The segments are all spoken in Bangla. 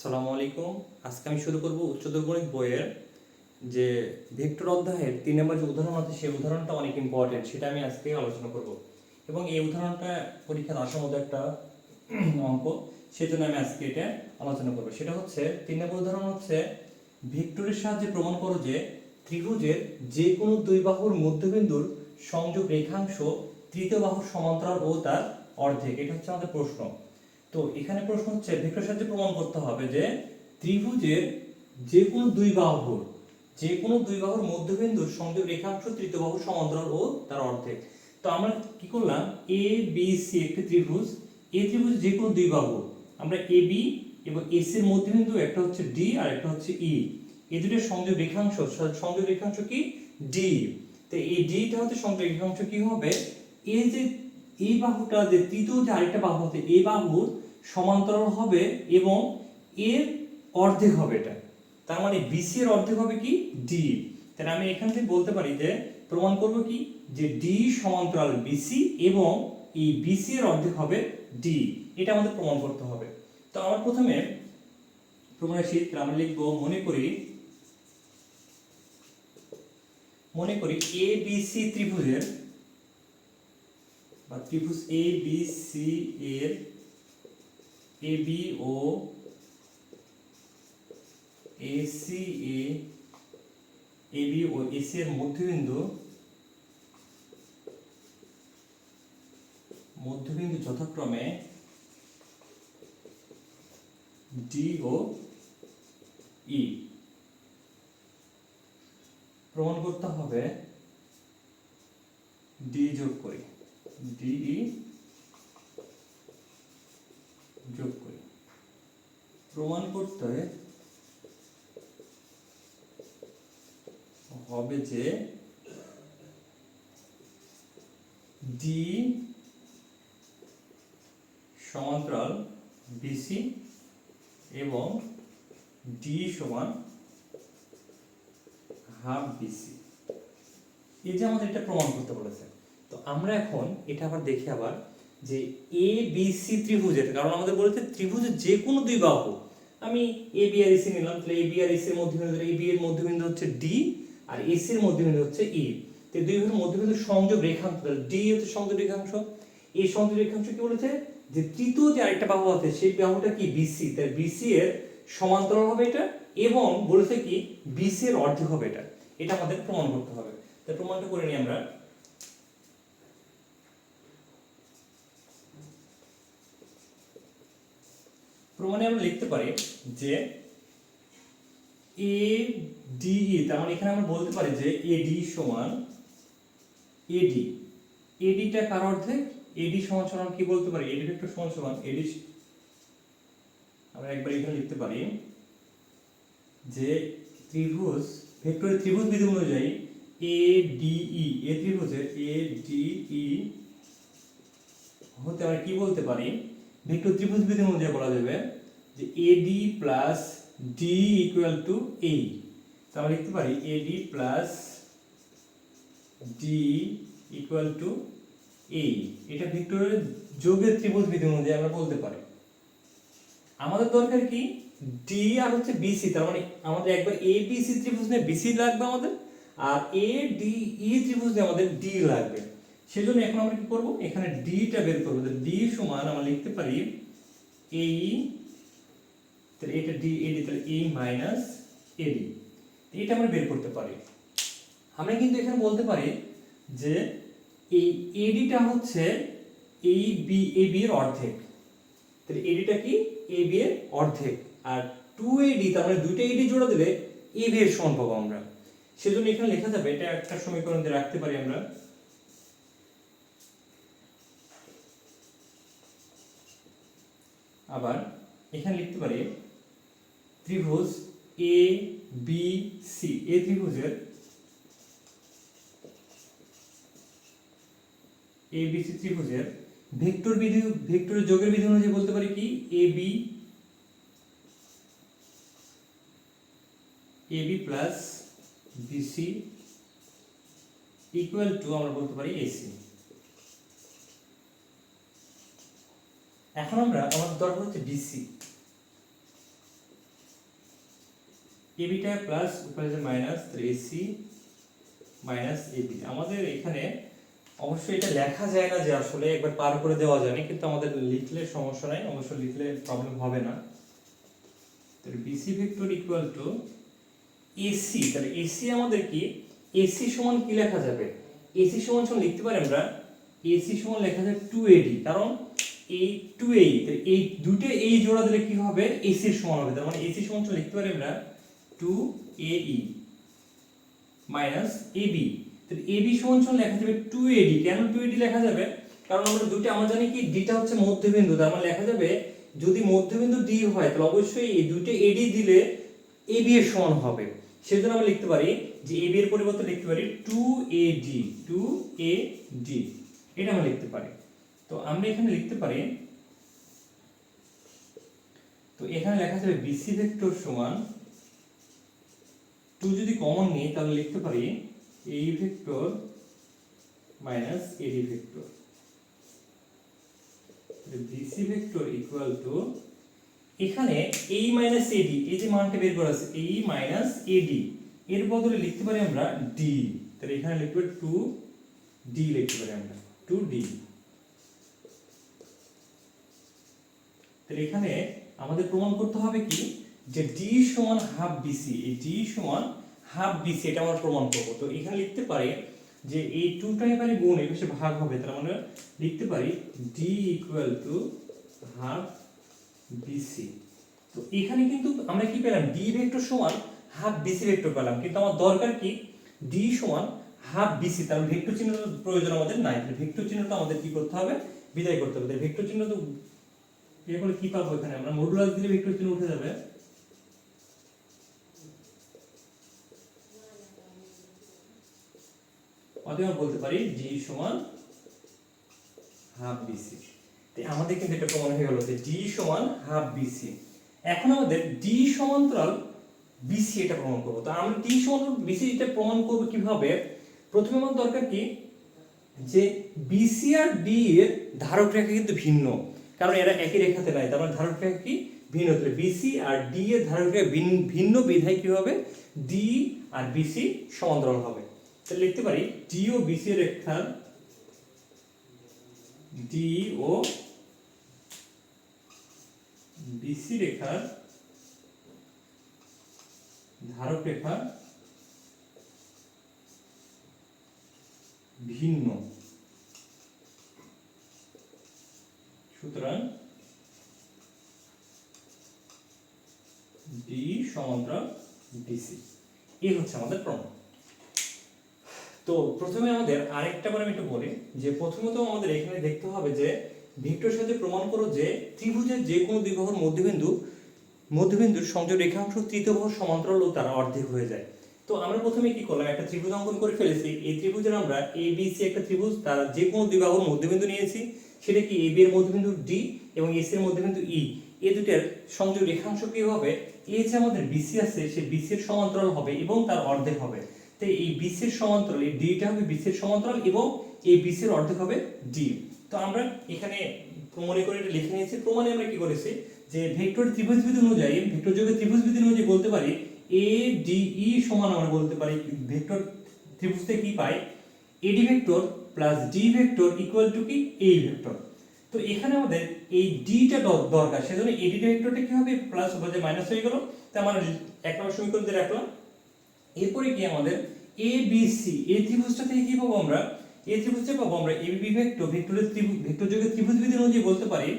আসসালামু আলাইকুম। আজকে আমি শুরু করব উচ্চতর গণিত বইয়ের যে ভেক্টর অধ্যায়ের 3 নম্বর যে উদাহরণ আছে সেই উদাহরণটা অনেক ইম্পর্টেন্ট, সেটা আমি আজকে আলোচনা করব। এবং এই উদাহরণটা পরীক্ষার আসার মতো একটা অঙ্ক, সেজন্য আমি আজকে এটা আলোচনা করব। সেটা হচ্ছে 3 নম্বর উদাহরণ হচ্ছে, ভেক্টরের সাহায্যে প্রমাণ করো যে ত্রিভুজের যে কোনো দুই বাহুর মধ্যবিন্দুর সংযোগ রেখাংশ তৃতীয় বাহুর সমান্তরাল ও তার অর্ধেক। এটা হচ্ছে আমাদের প্রশ্ন। তো এখানে প্রশ্ন হচ্ছে ভেক্টর সাহায্যে প্রমাণ করতে হবে যে ত্রিভুজের যে কোনো দুই বাহুর মধ্যবিন্দুর সংযোগ রেখাংশ তৃতীয় বাহুর সমান্তরাল ও তার অর্ধেক। তো আমরা কি করলাম, এ বি সি একটি ত্রিভুজ, এই ত্রিভুজ যে কোনো দুই বাহু, আমরা এ বি এবং এস এর মধ্যবিন্দু একটা হচ্ছে ডি আর একটা হচ্ছে ই, এই দুটোর সংযোগ রেখাংশ কি ডি। তো এই ডিটা হচ্ছে সংযোগ রেখাংশ কি হবে, এই যে এই বাহুটা যে তৃতীয় যে আরেকটা বাহু আছে এই বাহুর সমান্তরাল হবে এবং এর অর্ধেক হবে এটা। তার মানে বিসি এর অর্ধেক হবে কি ডি। তাহলে আমি এখান থেকে বলতে পারি যে প্রমাণ করব কি যে ডি সমান্তরাল বিসি এবং এই বিসি এর অর্ধেক হবে ডি। এটা আমাদের প্রমাণ করতে হবে। তো আমরা প্রথমে প্রমাণের সূত্র আমরা লিখব, মনে করি এ বি সি ত্রিভুজের বা ত্রিভুজ এ বি সি এর A B O AC A B O AC এর মধ্যবিন্দু যথাক্রমে ডি ও ই। প্রমাণ করতে হবে ডি যোগ করি, প্রমাণ করতে হবে যে ডি সমান্তরাল বিসি এবং ডি সমান হাফ বিসি। এই যে আমাদের এটা প্রমাণ করতে বলেছে। তো আমরা এখন এটা আবার দেখি আবার যে এ বি সি ত্রিভুজের, কারণ আমাদের বলেছে ত্রিভুজের যে কোনো দুই বাহু, আমি এ বি আর এসি নিলাম, তাহলে এ বি আর এসি এর মধ্যবিন্দু, এ বি এর মধ্যবিন্দু হচ্ছে ডি আর এসি এর মধ্যবিন্দু হচ্ছে ই। তো দুই বাহুর মধ্যবিন্দু সংযোগ রেখাংশ, তাহলে ডি হচ্ছে সংযোগ রেখাংশ। এই সংযোগ রেখাংশ কি বলেছে যে তৃতীয় যে আরেকটা বাহু আছে সেই বাহুটা কি বিসি, তাই বিসি এর সমান্তরাল হবে এটা এবং বলেছে কি বিসি এর অর্ধেক হবে এটা। এটা আমাদের প্রমাণ করতে হবে। তাই প্রমাণটা করে নিই আমরা। প্রমাণে আমরা লিখতে পারি যে এ ডি ই, তার মানে এখানে আমরা বলতে পারি যে এডি সমান এডি। এডিটা কার অর্ধেক, এডি সমান সমান কি বলতে পারি, এডি ভেক্টর সমান সমান এডি, আমরা একবার এখানে লিখতে পারি যে ত্রিভুজ ভেক্টরের ত্রিভুজ বিধি অনুযায়ী এ ডি ই, এ ত্রিভুজের এ ডি ই হতে আমরা কি বলতে পারি, ভেক্টর ত্রিভুজ বিধি অনুযায়ী বলা যাবে যে AD plus D equal to A. তাহলে লিখতে পারি AD plus D equal to A. এটা ভেক্টরের যোগের ত্রিভুজ বিধি অনুযায়ী আমরা বলতে পারি। আমাদের দরকার কি ডি আর হচ্ছে বিসি, তার মানে আমাদের একবার এ বি সি ত্রিভুজ নিয়ে বিসি লাগবে আমাদের, আর এ ডি ই ত্রিভুজ নিয়ে আমাদের ডি লাগবে। সেজন্য এখন আমরা কি করব, এখানে ডিটা বের করব। ডি সমান আমরা লিখতে পারি এই, তাহলে এটা ডি এডি, তাহলে এ মাইনাস এডি, এটা আমরা বের করতে পারি। আমরা কিন্তু এখানে বলতে পারি যে এই এডিটা হচ্ছে এই বি এ বি এর অর্ধেক, তাহলে এডিটা কি এ বি এর অর্ধেক, আর 2AD তার মানে দুইটা এডি জোড়া দিলে এ বি এর সমান পাবো আমরা। সেজন্য এখানে লেখা যাবে, এটা একটা সমীকরণ দিয়ে রাখতে পারি আমরা। আবার এখানে লিখতে পারি ত্রিভুজ এ বি সি, এ ত্রিভুজের এ বি সি ত্রিভুজের ভেক্টরের যোগের বিধি অনুযায়ী বলতে পারি কি A B plus BC equal to আমরা বলতে পারি এসি। এখন আমরা আমাদের দরকার হচ্ছে বিসি। এবিটা প্লাস উপরে যে মাইনাস এসি মাইনাস এবি। আমাদের এখানে অবশ্যই এটা লেখা যায় না যে আসলে একবার পার করে দেওয়া যায় না, কিন্তু আমাদের লিখলে সমস্যা নাই, অবশ্য লিখলে প্রবলেম হবে না। তাহলে BC vector equal to AC, তাহলে এসি আমাদের কি, এসি সমান কি লেখা যাবে, এসি সমান সমান লিখতে পারি আমরা, এসি সমান লেখা যায় 2AD, কারণ এই 2AE, তাহলে এই দুটো এই জোড়া দিলে কি হবে, এসি এর সমান হবে। তার মানে এসি সমান সমান লিখতে পারি আমরা 2AE মাইনাস এবি। তাহলে এবি সমান সমান লেখা যাবে 2AD। কেন 2AD লেখা যাবে, কারণ আমরা দুটো, আমরা জানি কি ডিটা হচ্ছে মধ্যবিন্দু, তার মানে লেখা যাবে যদি মধ্যবিন্দু ডি হয় তাহলে অবশ্যই এই দুটো এডি দিলে এবি এর সমান হবে। সেজন্য আমরা লিখতে পারি যে এবি এর পরিবর্তে লিখতে পারি 2AD, এটা আমরা লিখতে পারি। তো আমরা এখানে লিখতে পারি, তো এখানে লেখা যাবে বিসি ভেক্টর সমান 2 যদি কমন নিই তাহলে লিখতে পারি এই vector minus AD vector. BC vector equal to, এখানে এই মাইনাস এডি, এই যে মানটা বের করা আছে এই মাইনাস এডি, এর বদলে লিখতে পারি আমরা ডি। তাহলে এখানে লিখবে 2D লিখতে পারি আমরা 2D। তাহলে এখানে আমাদের প্রমাণ করতে হবে কি, যে ডি সমান হাফ বিসি, এই ডি সমান হাফ বিসি, এটা আমরা প্রমাণ করব। তো এখানে লিখতে পারি যে এই 2টা এবারে গুণ এই পাশে ভাগ হবে, তাহলে আমরা লিখতে পারি D equal to half BC. তো এখানে কিন্তু আমরা কি পেলাম, ডি ভেক্টর সমান হাফ বিসি ভেক্টর পেলাম, কিন্তু আমার দরকার কি ডি সমান হাফ বিসি, তার ভেক্টর চিহ্ন প্রয়োজন আমাদের নাই। ভেক্টর চিহ্নটা আমাদের কি করতে হবে, বিদায় করতে হবে। ভেক্টর চিহ্ন তো এর ফলে কি পাবো, এখানে আমরা মডুলাস দিলে ভেক্টর চিহ্ন উঠে যাবে। অতএব আমরা বলতে পারি ডি সমান হাফ বিসি। তাই আমাদের কিন্তু এটা প্রমাণ হয়ে গেল যে ডি সমান হাফ বিসি। এখন আমাদের ডি সমান্তরাল বিসি এটা প্রমাণ করব। তো আমরা ডি সমান্তরাল বিসি এটা প্রমাণ করব কিভাবে, প্রথমে আমার দরকার কি, যে বিসি আর ডি এর ধারক রেখা কিন্তু ভিন্ন, কারণ এরা একই রেখাতে নাই, তার মানে ধারক রেখা কি ভিন্ন। তাহলে বিসি আর ডি এর ধারক রেখা ভিন্ন বিধায় কি হবে, ডি আর বিসি সমান্তরাল হবে। তাহলে লিখতে পারি ডি ও বিসি এর রেখার, ডি ও বিসি রেখার ধারক রেখা ভিন্ন, সুতরাং ডি সমান্তরাল বিসি, এই হচ্ছে আমাদের প্রমাণ। তো প্রথমে আমাদের আরেকটা বার আমি একটু বলি, যে প্রথমত আমাদের এখানে দেখতে হবে যে ভেক্টর সাহায্যে প্রমাণ করো যে ত্রিভুজের যে কোনো দুই বাহুর মধ্যবিন্দুর সংযোগ রেখাংশ তৃতীয় বাহুর সমান্তরাল ও তারা অর্ধেক হয়ে যায়। তো আমরা প্রথমে কি করলাম, একটা ত্রিভুজ অঙ্কন করে ফেলেছি। এই ত্রিভুজের আমরা এ বি সি একটা ত্রিভুজ, তার যে কোনো দুই বাহুর মধ্যবিন্দু নিয়েছি, সেটা কি এ বি এর মধ্যবিন্দু ডি এবং এস এর মধ্যবিন্দু ই, এই দুটার সংযোগ রেখাংশ কি হবে, এই যে আমাদের বিসি আছে সে বিসি এর সমান্তরাল হবে এবং তার অর্ধেক হবে। তো এই বিসি এর সমান্তরাল, এই ডিটা হবে বিসি এর সমান্তরাল এবং এই বিসি এর অর্ধেক হবে ডি। তো আমরা এখানে প্রমাণে করে এটা লিখে নিয়েছি। প্রমাণে আমরা কি করেছি, যে ভেক্টর ত্রিভুজবিধি অনুযায়ী, ভেক্টর যোগের ত্রিভুজবিধি অনুযায়ী বলতে পারি এ ডি ই সমান, আমরা বলতে পারি ভেক্টর ত্রিভুজ থেকে কি পাই, AD vector plus D vector equal to কি এই ভেক্টর। তো এখানে আমাদের এই ডিটা দরকার, সেজন্য এডি ভেক্টরটা কি হবে, প্লাস হবে যে মাইনাস হয়ে গেল। তো আমরা এক নম্বর সমীকরণ দিয়ে রাখলাম। এরপরে কি আমাদের এ বি সি, এই ত্রিভুজটা থেকে কি পাবো আমরা, এই ত্রিভুজটা পাবো আমরা এবি ভেক্টর, ভেক্টর যোগের ত্রিভুজবিধি অনুযায়ী বলতে পারি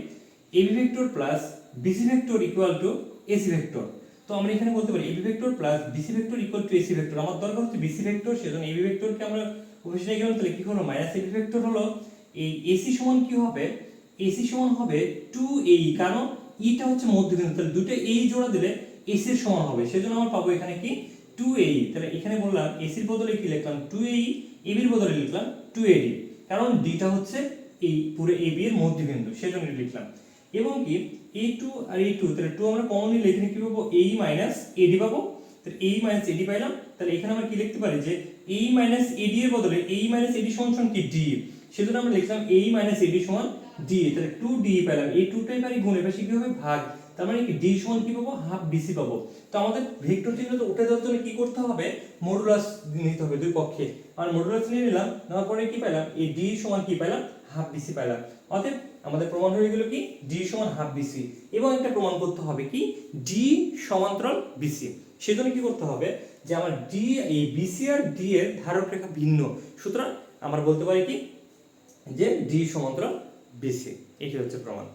AB vector plus BC vector equal to AC vector. তো আমরা এখানে বলতে পারি AB vector plus BC vector equal to AC vector. আমার দরকার হচ্ছে বিসি ভেক্টর, সেজন্য এবি ভেক্টরকে আমরা অবশ্যই গেলাম। তাহলে কি হলো, মাইনাস এবি ভেক্টর হলো, এই এসি সমান কি হবে, এসি সমান হবে 2AE, কারণ ইটা হচ্ছে মধ্যবিন্দু, তাহলে দুটো এই জোড়া দিলে এসি এর সমান হবে, সেজন্য আমরা পাবো এখানে কি 2AE। তাহলে এখানে বললাম এসির বদলে কি লিখলাম 2AE, এবির বদলে লিখলাম 2AD, কারণ ডিটা হচ্ছে এই পুরো এবি এর মধ্যবিন্দু, সেজন্য লিখলাম। এবং কি A2 আর A2, তাহলে 2 আমরা কমনলি লিখে কি পাবো, AE মাইনাস AD পাবো। তাহলে AE মাইনাস AD পাইলাম। তাহলে এখানে আমরা কি লিখতে পারি, যে AE মাইনাস AD এর বদলে AE মাইনাস AD সমান কি D, সেজন্য আমরা লিখলাম AE মাইনাস AD সমান D। তাহলে 2D পেলাম, এই 2টাই পারি গুণ, এবার কি হবে ভাগ। তার মানে কি ডি সমান কি পাবো, হাফ বিসি পাবো। তো আমাদের ভেক্টর চিহ্নটা উঠে যাওয়ার জন্য কি করতে হবে, মডুলাস নিতে হবে দুই পক্ষে। আর মডুলাস নিয়ে নিলাম, নেওয়ার পরে কি পেলাম, এই ডি সমান কি পেলাম, হাফ বিসি পেলাম। অতএব আমাদের প্রমাণ হয়ে গেল কি ডি সমান হাফ বিসি। এবং একটা প্রমাণ করতে হবে কি ডি সমান্তরাল বিসি। সেজন্য কি করতে হবে যে আমার ডি, এই বিসি আর ডি এর ধারক রেখা ভিন্ন, সুতরাং আমরা বলতে পারি কি যে ডি সমান্তরাল বিসি। এটি হচ্ছে প্রমাণ।